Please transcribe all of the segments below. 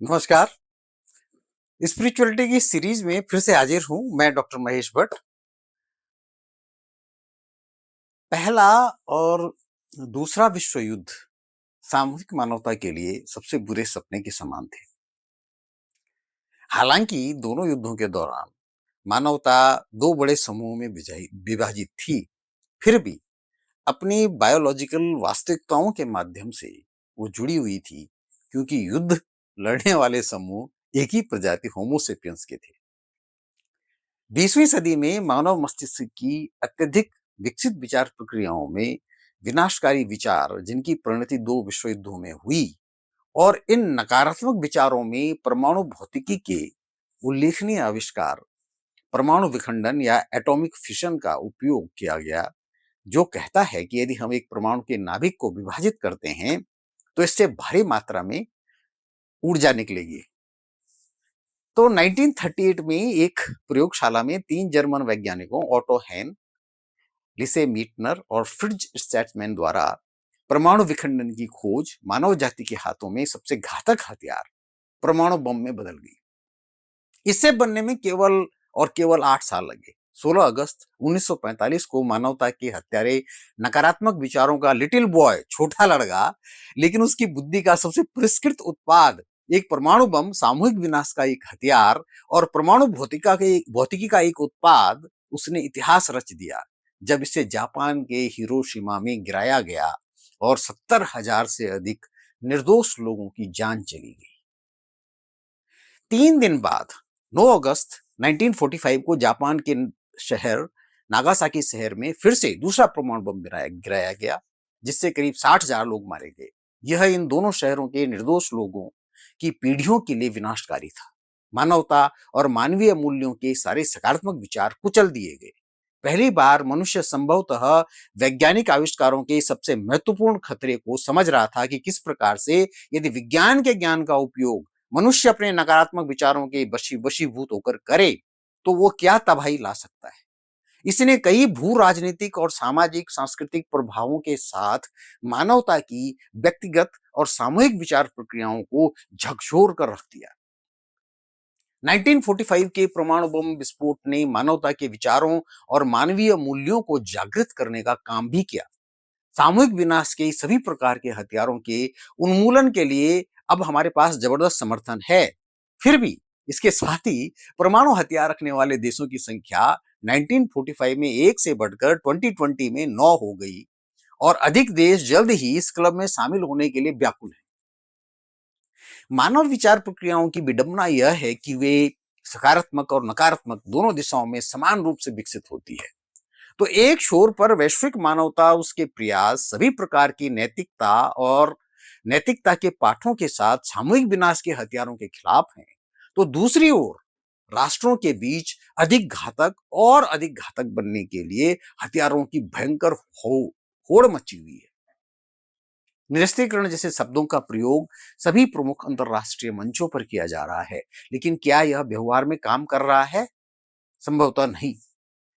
नमस्कार। स्पिरिचुअलिटी की सीरीज में फिर से हाजिर हूं मैं डॉक्टर महेश भट्ट। पहला और दूसरा विश्व युद्ध सामूहिक मानवता के लिए सबसे बुरे सपने के समान थे। हालांकि दोनों युद्धों के दौरान मानवता दो बड़े समूहों में विभाजित थी, फिर भी अपनी बायोलॉजिकल वास्तविकताओं के माध्यम से वो जुड़ी हुई थी, क्योंकि युद्ध लड़ने वाले समूह एक ही प्रजाति होमोसेपियंस के थे। 20वीं सदी में मानव मस्तिष्क की अत्यधिक विकसित विचार प्रक्रियाओं में विनाशकारी विचार, जिनकी परिणति दो विश्व युद्धों में हुई, और इन नकारात्मक विचारों में परमाणु भौतिकी के उल्लेखनीय आविष्कार, परमाणु विखंडन या एटॉमिक फिशन का उपयोग किया गया, जो कहता है कि यदि हम एक परमाणु के नाभिक को विभाजित करते हैं तो इससे भारी मात्रा में ऊर्जा निकलेगी। तो 1938 में एक प्रयोगशाला में तीन जर्मन वैज्ञानिकों ऑटो हैन, लिसे मीटनर और फ्रिट्ज स्ट्रैटमैन द्वारा परमाणु विखंडन की खोज मानव जाति के हाथों में सबसे घातक हथियार परमाणु बम में बदल गई। इससे बनने में केवल 8 साल लगे। 16 अगस्त 1945 को मानवता के हत्यारे नकारात्मक विचारों का लिटिल बॉय, छोटा लड़का, लेकिन उसकी बुद्धि का सबसे पुरस्कृत उत्पाद, एक परमाणु बम सामूहिक विनाश का एक हथियार और परमाणु भौतिकी का एक उत्पाद, उसने इतिहास रच दिया जब इसे जापान के हिरोशिमा में गिराया गया और 70,000 से अधिक निर्दोष लोगों की जान चली गई। 3 दिन बाद 9 अगस्त 1945 को जापान के शहर नागासाकी शहर में फिर से दूसरा परमाणु बम गिराया गया, जिससे करीब 60,000 लोग मारे गए। यह इन दोनों शहरों के निर्दोष लोगों की पीढ़ियों के लिए विनाशकारी था। मानवता और मानवीय मूल्यों के सारे सकारात्मक विचार कुचल दिए गए। पहली बार मनुष्य संभवतः वैज्ञानिक आविष्कारों के सबसे महत्वपूर्ण खतरे को समझ रहा था कि किस प्रकार से यदि विज्ञान के ज्ञान का उपयोग मनुष्य अपने नकारात्मक विचारों के वशीभूत होकर करे तो वो क्या तबाही ला सकता है। इसने कई भू राजनीतिक और सामाजिक सांस्कृतिक प्रभावों के साथ मानवता की व्यक्तिगत और सामूहिक विचार प्रक्रियाओं को झकझोर कर रख दिया। 1945 के परमाणु बम विस्फोट ने मानवता के विचारों और मानवीय मूल्यों को जागृत करने का काम भी किया। सामूहिक विनाश के सभी प्रकार के हथियारों के उन्मूलन के लिए अब हमारे पास जबरदस्त समर्थन है। फिर भी इसके साथ ही परमाणु हथियार रखने वाले देशों की संख्या 1945 में 1 से बढ़कर 2020 में 9 हो गई और अधिक देश जल्द ही इस क्लब में शामिल होने के लिए व्याकुल हैं। मानव विचार प्रक्रियाओं की विडंबना यह है कि वे सकारात्मक और नकारात्मक दोनों दिशाओं में समान रूप से विकसित होती है। तो एक छोर पर वैश्विक मानवता उसके प्रयास सभी प्रकार की नैतिकता के पाठों के साथ सामूहिक विनाश के हथियारों के खिलाफ है, तो दूसरी ओर राष्ट्रों के बीच अधिक घातक बनने के लिए हथियारों की भयंकर होड़ मची हुई है। निरस्त्रीकरण जैसे शब्दों का प्रयोग सभी प्रमुख अंतरराष्ट्रीय मंचों पर किया जा रहा है, लेकिन क्या यह व्यवहार में काम कर रहा है? संभवतः नहीं।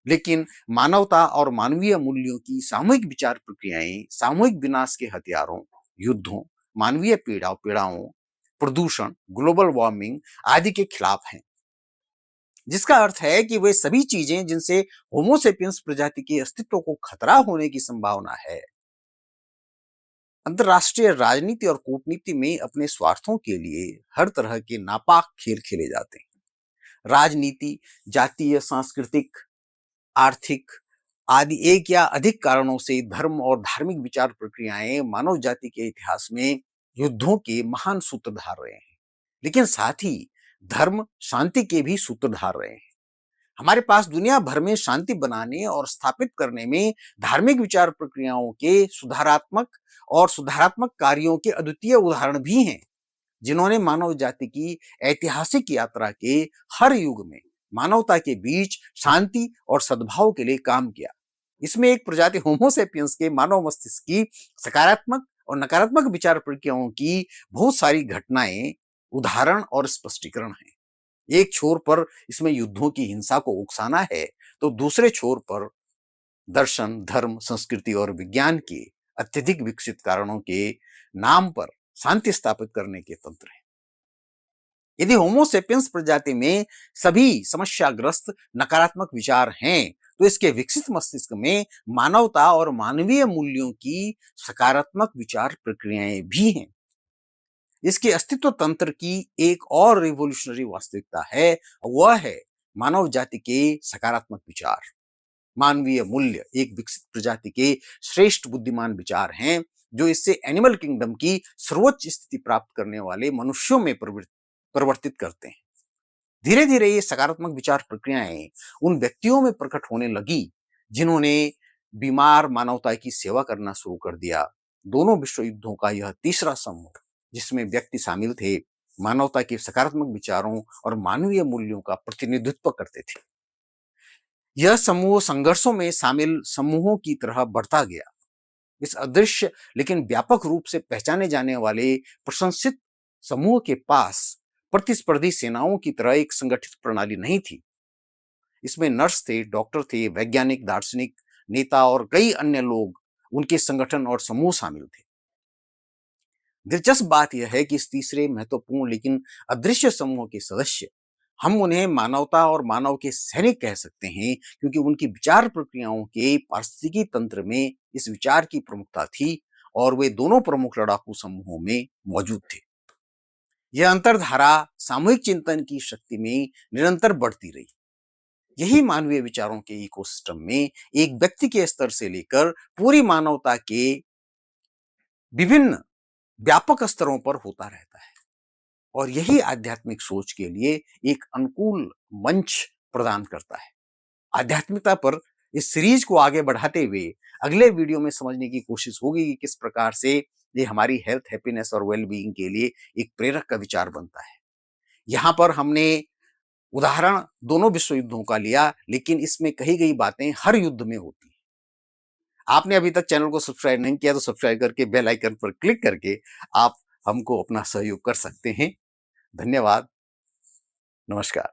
लेकिन मानवता और मानवीय मूल्यों की सामूहिक विचार प्रक्रियाएं सामूहिक विनाश के हथियारों, युद्धों, मानवीय पीड़ाओं, प्रदूषण, ग्लोबल वार्मिंग आदि के खिलाफ हैं, जिसका अर्थ है कि वे सभी चीजें जिनसे होमोसेपियंस प्रजाति के अस्तित्व को खतरा होने की संभावना है। अंतरराष्ट्रीय राजनीति और कूटनीति में अपने स्वार्थों के लिए हर तरह के नापाक खेल खेले जाते हैं। राजनीति, जातीय, सांस्कृतिक, आर्थिक आदि एक या अधिक कारणों से धर्म और धार्मिक विचार प्रक्रियाएं मानव जाति के इतिहास में युद्धों के महान सूत्रधार रहे हैं, लेकिन साथ ही धर्म शांति के भी सूत्रधार रहे हैं। हमारे पास दुनिया भर में शांति बनाने और स्थापित करने में धार्मिक विचार प्रक्रियाओं के सुधारात्मक कार्यों के अद्वितीय उदाहरण भी हैं, जिन्होंने मानव जाति की ऐतिहासिक यात्रा के हर युग में मानवता के बीच शांति और सद्भाव के लिए काम किया। इसमें एक प्रजाति होमोसेपियंस के मानव मस्तिष्क की सकारात्मक और नकारात्मक विचार प्रक्रियाओं की बहुत सारी घटनाएं, उदाहरण और स्पष्टीकरण हैं। एक छोर पर इसमें युद्धों की हिंसा को उकसाना है, तो दूसरे छोर पर दर्शन, धर्म, संस्कृति और विज्ञान के अत्यधिक विकसित कारणों के नाम पर शांति स्थापित करने के तंत्र हैं। यदि होमो सेपियंस प्रजाति में सभी समस्याग्रस्त नकारात्मक विचार हैं, तो इसके विकसित मस्तिष्क में मानवता और मानवीय मूल्यों की सकारात्मक विचार प्रक्रियाएं भी हैं। इसके अस्तित्व तंत्र की एक और रिवोल्यूशनरी वास्तविकता है, वह है मानव जाति के सकारात्मक विचार। मानवीय मूल्य एक विकसित प्रजाति के श्रेष्ठ बुद्धिमान विचार हैं, जो इससे एनिमल किंगडम की सर्वोच्च स्थिति प्राप्त करने वाले मनुष्यों में परिवर्तित करते हैं। धीरे धीरे ये सकारात्मक विचार प्रक्रियाएं उन व्यक्तियों में प्रकट होने लगी जिन्होंने बीमार मानवता की सेवा करना शुरू कर दिया। दोनों विश्व युद्धों का यह तीसरा समूह, जिसमें व्यक्ति शामिल थे, मानवता के सकारात्मक विचारों और मानवीय मूल्यों का प्रतिनिधित्व करते थे। यह समूह संघर्षों में शामिल समूहों की तरह बढ़ता गया। इस अदृश्य लेकिन व्यापक रूप से पहचाने जाने वाले प्रशंसित समूह के पास प्रतिस्पर्धी सेनाओं की तरह एक संगठित प्रणाली नहीं थी। इसमें नर्स थे, डॉक्टर थे, वैज्ञानिक, दार्शनिक, नेता और कई अन्य लोग उनके संगठन और समूह शामिल थे। दिलचस्प बात यह है कि इस तीसरे महत्वपूर्ण लेकिन अदृश्य समूह के सदस्य, हम उन्हें मानवता और मानव के सैनिक कह सकते हैं, क्योंकि उनकी विचार प्रक्रियाओं के पारिस्थितिकी तंत्र में इस विचार की प्रमुखता थी और वे दोनों प्रमुख लड़ाकू समूहों में मौजूद थे। यह अंतरधारा सामूहिक चिंतन की शक्ति में निरंतर बढ़ती रही। यही मानवीय विचारों के इकोसिस्टम में एक व्यक्ति के स्तर से लेकर पूरी मानवता के विभिन्न व्यापक स्तरों पर होता रहता है, और यही आध्यात्मिक सोच के लिए एक अनुकूल मंच प्रदान करता है। आध्यात्मिकता पर इस सीरीज को आगे बढ़ाते हुए अगले वीडियो में समझने की कोशिश होगी कि किस प्रकार से ये हमारी हेल्थ, हैप्पीनेस और वेलबीइंग के लिए एक प्रेरक का विचार बनता है। यहाँ पर हमने उदाहरण दोनों विश्व युद्धों का लिया, लेकिन इसमें कही गई बातें हर युद्ध में होती हैं। आपने अभी तक चैनल को सब्सक्राइब नहीं किया तो सब्सक्राइब करके बेल आइकन पर क्लिक करके आप हमको अपना सहयोग कर सकते हैं। धन्यवाद। नमस्कार।